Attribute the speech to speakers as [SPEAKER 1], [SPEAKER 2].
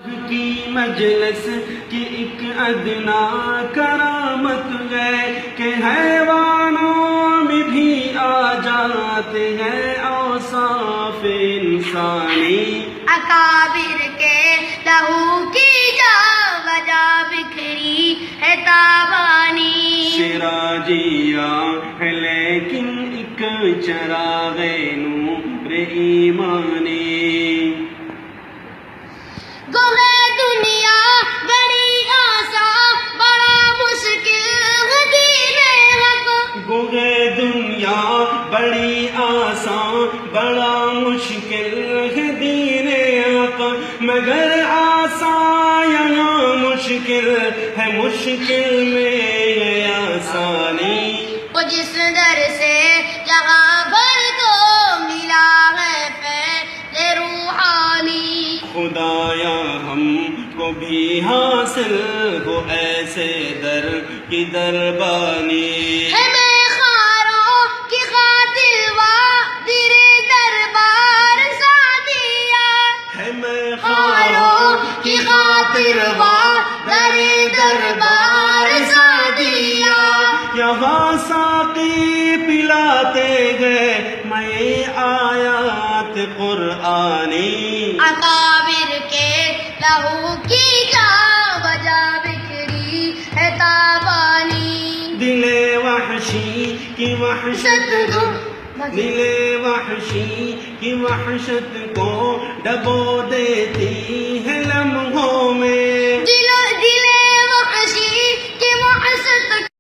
[SPEAKER 1] کی مجلس کی ایک ادنا کرامت ہے کہ حیوانوں میں بھی آ جاتے ہیں اوصاف انسانی.
[SPEAKER 2] اکابر کے لہو کی جا وجہ بکھری ہے تابانی.
[SPEAKER 1] سراجیہ ہے لیکن ایک چراغ نور ایمانی.
[SPEAKER 2] گوہے دنیا بڑی آسان بڑا مشکل ہے دین حق.
[SPEAKER 1] گوہے دنیا بڑی آسان بڑا مشکل ہے دین حق، مگر آسان یہاں مشکل ہے مشکل میں یہ آسانی.
[SPEAKER 2] وہ جس در سے جہاں بھر کو ملا ہے فیض روحانی.
[SPEAKER 1] خدایا ہم کو بھی حاصل ہو ایسے در کی دربانی.
[SPEAKER 2] ہے میں خاروں کی خاطر وادر دربار سعدیہ.
[SPEAKER 1] ہے میں خاروں کی خاطر وادر دربار سعدیہ. یہاں ساقی پلاتے گئے میں آیات قرآنی.
[SPEAKER 2] اکابر کے لہو کی جا وجہ بکھری ہے تابانی.
[SPEAKER 1] دل وحشی کی وحشت کو دل وحشی کی وحشت کو ڈبو دیتی ہے لمحوں میں.